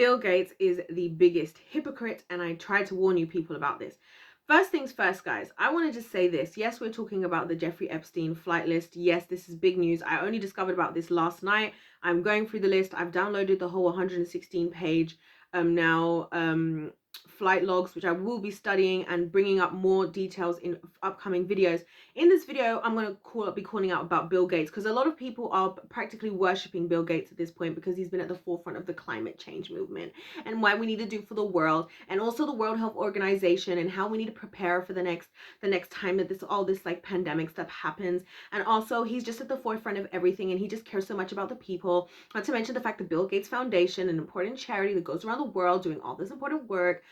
Bill Gates is the biggest hypocrite, and I try to warn you people about this. First things first, guys, I want to just say this. Yes, we're talking about the Jeffrey Epstein flight list. Yes, this is big news. I only discovered about this last night. I'm going through the list. I've downloaded the whole 116 page flight logs, which I will be studying and bringing up more details in upcoming videos. In this video, I'm going to be calling out about Bill Gates, because a lot of people are practically worshipping Bill Gates at this point, because he's been at the forefront of the climate change movement and why we need to do for the world, and also the World Health Organization, and how we need to prepare for the next time that all this like pandemic stuff happens. And also he's just at the forefront of everything, and he just cares so much about the people. Not to mention the fact that Bill Gates Foundation, an important charity that goes around the world doing all this important work,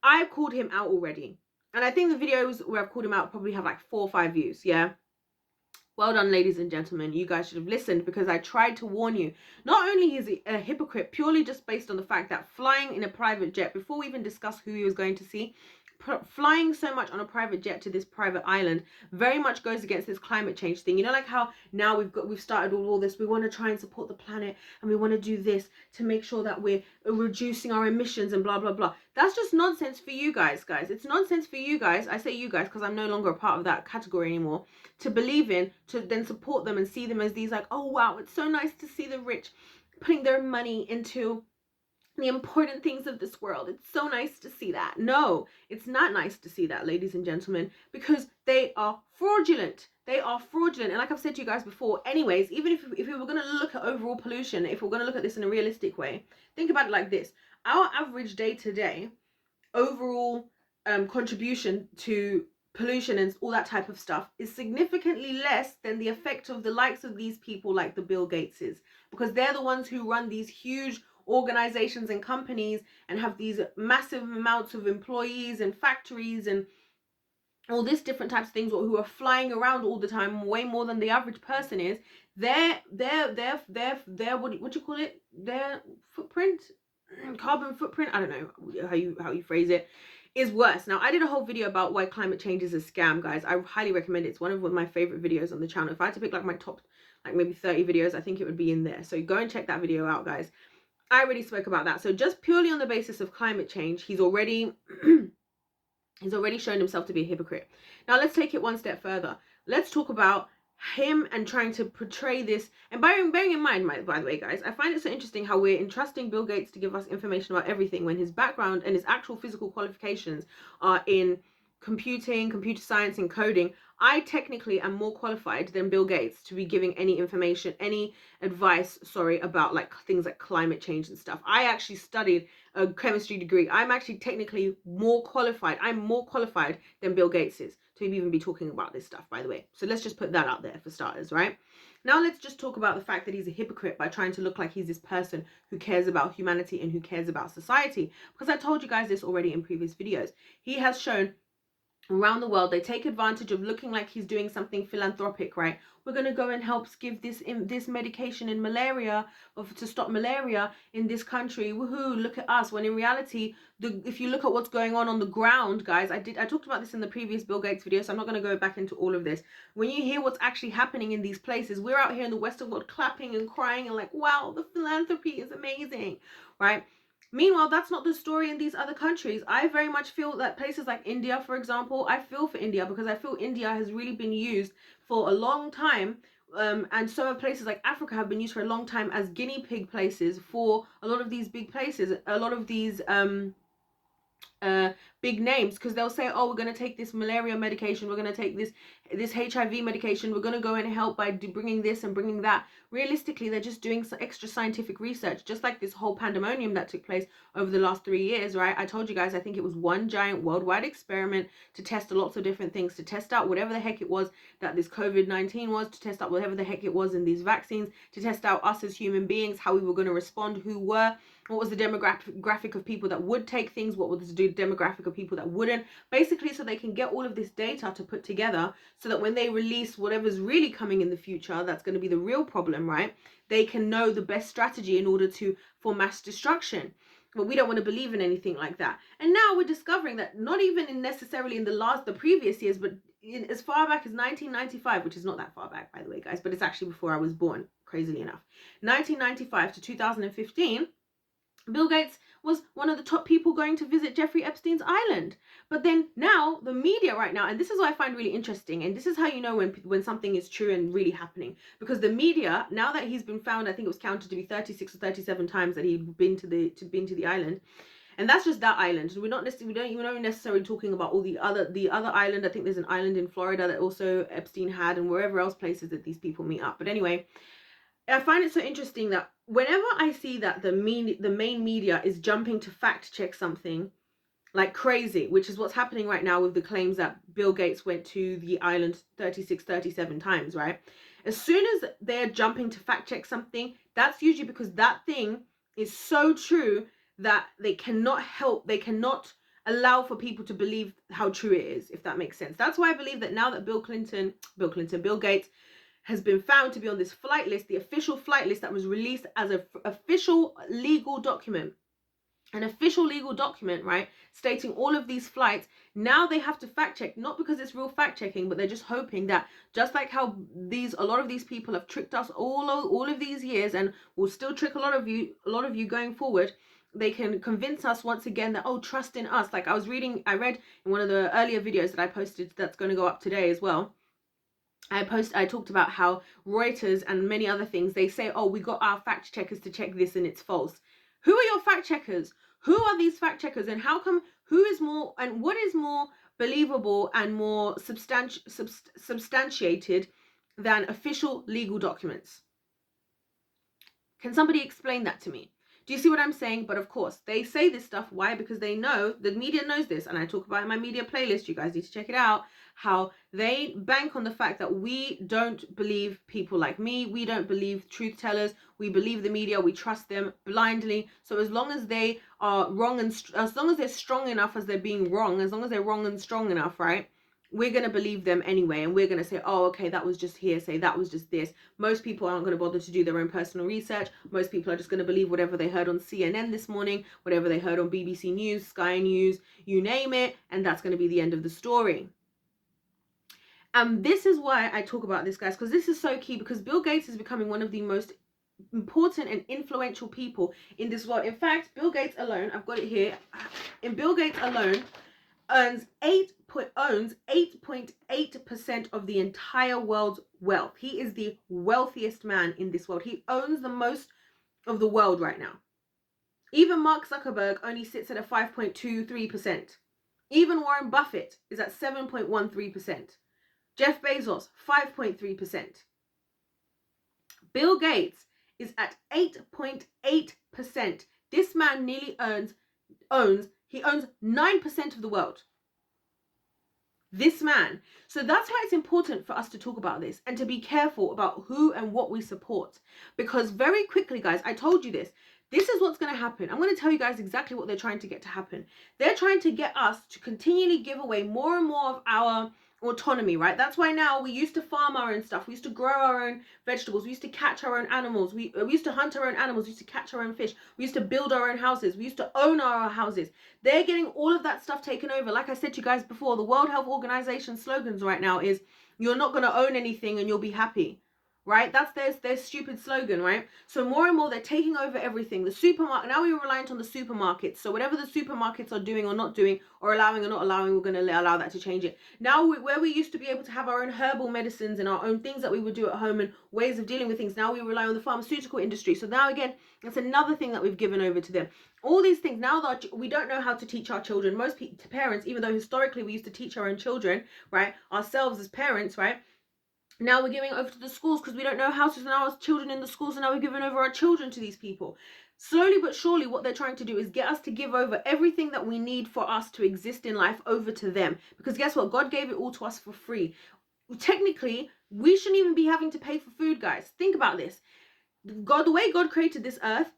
I've called him out already. And I think the videos where I've called him out probably have like 4 or 5 views. Yeah. Well done, ladies and gentlemen. You guys should have listened, because I tried to warn you. Not only is he a hypocrite purely just based on the fact that flying in a private jet, before we even discuss who he was going to see, flying so much on a private jet to this private island very much goes against this climate change thing. You know, like how now we've started all this, we want to try and support the planet, and we want to do this to make sure that we're reducing our emissions and blah blah blah. That's just nonsense for you guys. It's nonsense for you guys. I say you guys because I'm no longer a part of that category anymore, to believe in, to then support them and see them as these like, oh wow, it's so nice to see the rich putting their money into the important things of this world. It's so nice to see that. No, it's not nice to see that, ladies and gentlemen, because they are fraudulent. They are fraudulent. And like I've said to you guys before, anyways, even if we were going to look at overall pollution, if we're going to look at this in a realistic way, think about it like this. Our average day-to-day overall contribution to pollution and all that type of stuff is significantly less than the effect of the likes of these people like the Bill Gateses, because they're the ones who run these huge organizations and companies and have these massive amounts of employees and factories and all this different types of things, who are flying around all the time, way more than the average person is. Their what do you call it, their footprint, carbon footprint, I don't know how you phrase it, is worse. Now, I did a whole video about why climate change is a scam, guys. I highly recommend it. It's one of my favorite videos on the channel. If I had to pick like my top like maybe 30 videos, I think it would be in there. So go and check that video out, guys. I already spoke about that. So just purely on the basis of climate change, he's already shown himself to be a hypocrite. Now let's take it one step further. Let's talk about him and trying to portray this. And bearing in mind, by the way, guys, I find it so interesting how we're entrusting Bill Gates to give us information about everything when his background and his actual physical qualifications are in computing, computer science, and coding. I technically am more qualified than Bill Gates to be giving any information, any advice, about like things like climate change and stuff. I actually studied a chemistry degree. I'm actually technically more qualified. I'm more qualified than Bill Gates is to even be talking about this stuff, by the way. So let's just put that out there for starters, right? Now let's just talk about the fact that he's a hypocrite by trying to look like he's this person who cares about humanity and who cares about society. Because I told you guys this already in previous videos. He has shown around the world, they take advantage of looking like he's doing something philanthropic, right? We're going to go and help give this medication in malaria, or to stop malaria in this country. Woohoo, look at us. When in reality, if you look at what's going on the ground, guys, I talked about this in the previous Bill Gates video, so I'm not going to go back into all of this. When you hear what's actually happening in these places, we're out here in the Western world clapping and crying and like, wow, the philanthropy is amazing, right? Meanwhile, that's not the story in these other countries. I very much feel that places like India, for example, I feel for India, because I feel India has really been used for a long time. And so have places like Africa have been used for a long time as guinea pig places for a lot of these big places, a lot of these big names, because they'll say, oh, we're going to take this malaria medication, we're going to take this HIV medication, we're going to go and help by bringing this and bringing that. Realistically, they're just doing some extra scientific research, just like this whole pandemonium that took place over the last 3 years, right? I told you guys, I think it was one giant worldwide experiment to test lots of different things, to test out whatever the heck it was that this COVID-19 was, to test out whatever the heck it was in these vaccines, to test out us as human beings, how we were going to respond, what was the demographic of people that would take things, what was the demographic of people that wouldn't, basically so they can get all of this data to put together, so that when they release whatever's really coming in the future, that's going to be the real problem, right? They can know the best strategy in order for mass destruction. But we don't want to believe in anything like that. And now we're discovering that not even necessarily in the previous years, but as far back as 1995, which is not that far back, by the way, guys, but it's actually before I was born, crazily enough. 1995 to 2015, Bill Gates was one of the top people going to visit Jeffrey Epstein's island. But then now the media right now, and this is what I find really interesting, and this is how you know when something is true and really happening, because the media, now that he's been found, I think it was counted to be 36 or 37 times that he'd been to the island. And that's just that island. We're not necessarily talking about all the other island. I think there's an island in Florida that also Epstein had, and wherever else places that these people meet up. But anyway, I find it so interesting that whenever I see that the main media is jumping to fact check something like crazy, which is what's happening right now with the claims that Bill Gates went to the island 36, 37 times, right? As soon as they're jumping to fact check something, that's usually because that thing is so true that they cannot allow for people to believe how true it is, if that makes sense. That's why I believe that now that Bill Gates has been found to be on this flight list, the official flight list that was released as an official legal document, right, stating all of these flights. Now they have to fact check, not because it's real fact checking, but they're just hoping that, just like how a lot of these people have tricked us all of these years and will still trick a lot of you going forward, they can convince us once again that, oh, trust in us. Like I read in one of the earlier videos that I posted that's going to go up today as well. I talked about how Reuters and many other things, they say, oh, we got our fact checkers to check this and it's false. Who are your fact checkers? Who are these fact checkers, and how come, who is more, and what is more believable and more substantiated than official legal documents? Can somebody explain that to me? Do you see what I'm saying? But of course, they say this stuff. Why? Because they know, the media knows this. And I talk about it in my media playlist. You guys need to check it out. How they bank on the fact that we don't believe people like me. We don't believe truth tellers. We believe the media. We trust them blindly. So as long as they are wrong and as long as they're strong enough as they're being wrong, as long as they're wrong and strong enough, right? We're going to believe them anyway, and we're going to say, oh, okay, that was just hearsay, that was just this. Most people aren't going to bother to do their own personal research. Most people are just going to believe whatever they heard on CNN this morning, whatever they heard on BBC News, Sky News, you name it, and that's going to be the end of the story. And this is why I talk about this, guys, because this is so key, because Bill Gates is becoming one of the most important and influential people in this world. In fact, Bill Gates alone, I've got it here, Bill Gates alone owns 8.8% of the entire world's wealth. He is the wealthiest man in this world. He owns the most of the world right now. Even Mark Zuckerberg only sits at a 5.23%. Even Warren Buffett is at 7.13%. Jeff Bezos, 5.3%. Bill Gates is at 8.8%. This man nearly owns 9% of the world. This man. So that's why it's important for us to talk about this and to be careful about who and what we support. Because very quickly, guys, I told you this. This is what's going to happen. I'm going to tell you guys exactly what they're trying to get to happen. They're trying to get us to continually give away more and more of our autonomy, right? That's why now we used to farm our own stuff. We used to grow our own vegetables. We used to catch our own animals. We used to hunt our own animals. We used to catch our own fish. We used to build our own houses. We used to own our houses. They're getting all of that stuff taken over. Like I said to you guys before, the World Health Organization slogans right now is, you're not going to own anything and you'll be happy. Right? That's their stupid slogan, right? So more and more they're taking over everything. The supermarket, now we're reliant on the supermarkets. So whatever the supermarkets are doing or not doing, or allowing or not allowing, we're going to allow that to change it. Now where we used to be able to have our own herbal medicines and our own things that we would do at home and ways of dealing with things, now we rely on the pharmaceutical industry. So now again, that's another thing that we've given over to them. All these things, now that we don't know how to teach our children. Most parents, even though historically we used to teach our own children, right, ourselves as parents, right, now we're giving it over to the schools because we don't know how to send our children in the schools, and now we're giving over our children to these people. Slowly but surely, what they're trying to do is get us to give over everything that we need for us to exist in life over to them. Because guess what? God gave it all to us for free. Technically, we shouldn't even be having to pay for food, guys. Think about this. God, the way God created this earth,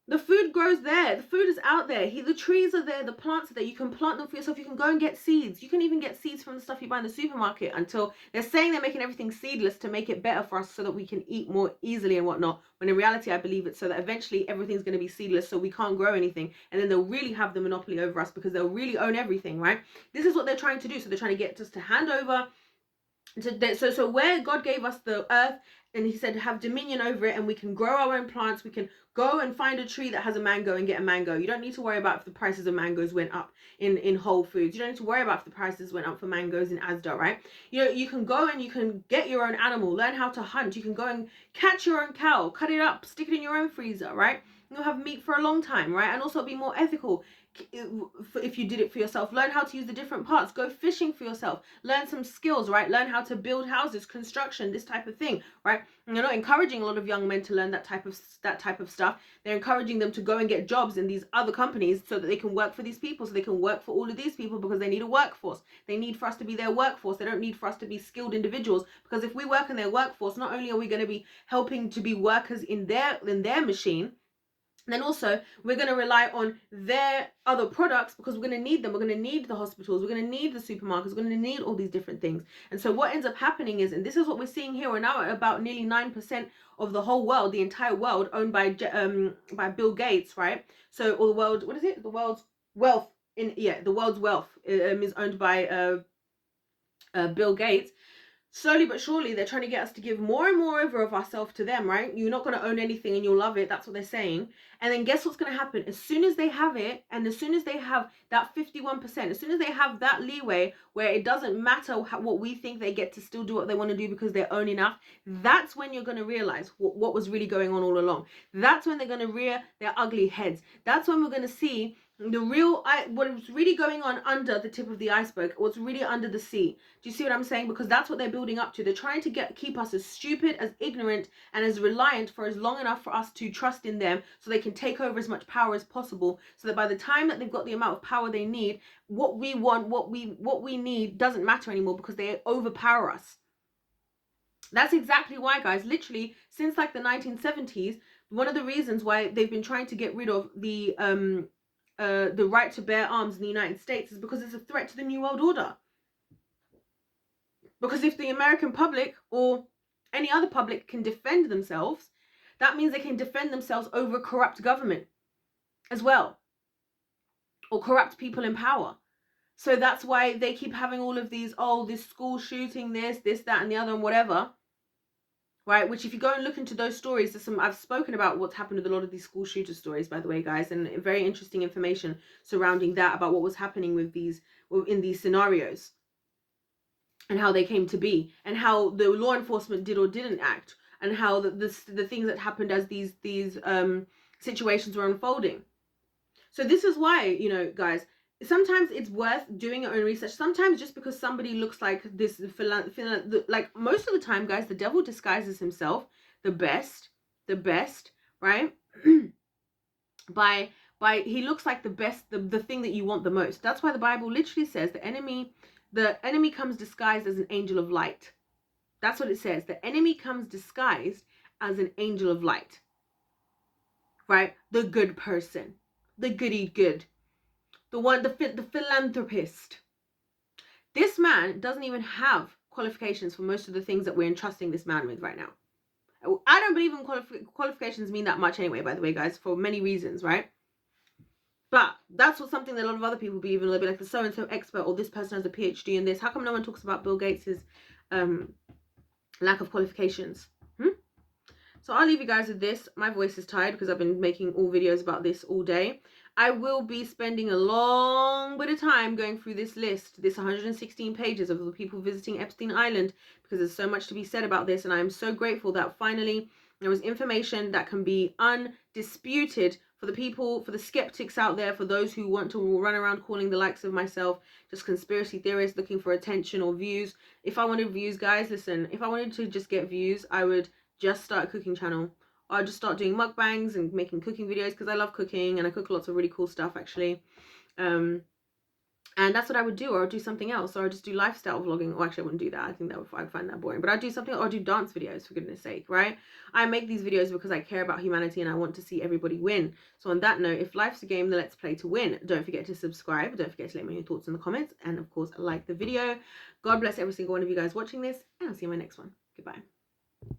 the food grows there. The food is out there. The trees are there. The plants are there. You can plant them for yourself. You can go and get seeds. You can even get seeds from the stuff you buy in the supermarket, until they're saying they're making everything seedless to make it better for us so that we can eat more easily and whatnot. When in reality, I believe it's so that eventually everything's going to be seedless, so we can't grow anything. And then they'll really have the monopoly over us because they'll really own everything, right? This is what they're trying to do. So they're trying to get us to hand over. So where God gave us the earth, and he said have dominion over it, and we can grow our own plants. We can go and find a tree that has a mango and get a mango. You don't need to worry about if the prices of mangoes went up in Whole Foods. You don't need to worry about if the prices went up for mangoes in Asda, right? You know, you can go and you can get your own animal, learn how to hunt. You can go and catch your own cow, cut it up, stick it in your own freezer, right? You'll have meat for a long time, right? And also be more ethical if you did it for yourself. Learn how to use the different parts. Go fishing for yourself. Learn some skills, right? Learn how to build houses, construction, this type of thing, right? And you're not encouraging a lot of young men to learn that type of stuff. They're encouraging them to go and get jobs in these other companies so that they can work for these people, so they can work for all of these people, because they need a workforce. They need for us to be their workforce. They don't need for us to be skilled individuals, because if we work in their workforce, not only are we going to be helping to be workers in their machine, then also we're going to rely on their other products, because we're going to need them. We're going to need the hospitals. We're going to need the supermarkets. We're going to need all these different things. And so what ends up happening is, and this is what we're seeing here, we're now at about nearly 9% of the whole world, the entire world, owned by Bill Gates, right? So, or the world, what is it? The world's wealth the world's wealth is owned by Bill Gates. Slowly but surely, they're trying to get us to give more and more over of ourselves to them, right? You're not going to own anything and you'll love it. That's what they're saying. And then guess what's going to happen? As soon as they have it, and as soon as they have that 51%, as soon as they have that leeway where it doesn't matter what we think, they get to still do what they want to do because they're own enough, that's when you're going to realize what was really going on all along. That's when they're going to rear their ugly heads. That's when we're going to see the real, what is really going on under the tip of the iceberg, what's really under the sea. Do you see what I'm saying? Because that's what they're building up to. They're trying to keep us as stupid, as ignorant, and as reliant for as long enough for us to trust in them, so they can take over as much power as possible, so that by the time that they've got the amount of power they need, what we want, what we need doesn't matter anymore, because they overpower us. That's exactly why, guys, literally since like the 1970s, one of the reasons why they've been trying to get rid of the right to bear arms in the United States is because it's a threat to the New World Order. Because if the American public or any other public can defend themselves, that means they can defend themselves over a corrupt government as well, or corrupt people in power. So that's why they keep having all of these, this school shooting, this, that, and the other, and whatever. Right, which if you go and look into those stories, I've spoken about what's happened with a lot of these school shooter stories, by the way, guys, and very interesting information surrounding that, about what was happening with in these scenarios, and how they came to be, and how the law enforcement did or didn't act, and how the things that happened as these situations were unfolding. So this is why, guys, sometimes it's worth doing your own research. Sometimes just because somebody looks like this, like most of the time, guys, the devil disguises himself the best, right? by he looks like the best, the thing that you want the most. That's why the Bible literally says the enemy comes disguised as an angel of light. That's what it says. The enemy comes disguised as an angel of light, right? The good person, the goody good. The philanthropist. This man doesn't even have qualifications for most of the things that we're entrusting this man with right now. I don't believe in qualifications mean that much anyway, by the way, guys, for many reasons, right? But that's something that a lot of other people believe in, a little bit like the so-and-so expert, or this person has a PhD in this. How come no one talks about Bill Gates's lack of qualifications? So I'll leave you guys with this. My voice is tired because I've been making all videos about this all day. I will be spending a long bit of time going through this list, this 116 pages of the people visiting Epstein Island, because there's so much to be said about this. And I am so grateful that finally there was information that can be undisputed for the people, for the skeptics out there, for those who want to run around calling the likes of myself just conspiracy theorists looking for attention or views. If I wanted views, guys, listen, if I wanted to just get views, I would just start a cooking channel. I'll just start doing mukbangs and making cooking videos, because I love cooking and I cook lots of really cool stuff, actually. And that's what I would do. Or I'd do something else, or I'd just do lifestyle vlogging. Or actually I wouldn't do that. I think I'd find that boring. But I'd do something, or I'd do dance videos, for goodness sake, right? I make these videos because I care about humanity and I want to see everybody win. So on that note, if life's a game, then let's play to win. Don't forget to subscribe. Don't forget to let me know your thoughts in the comments. And of course, like the video. God bless every single one of you guys watching this. And I'll see you in my next one. Goodbye.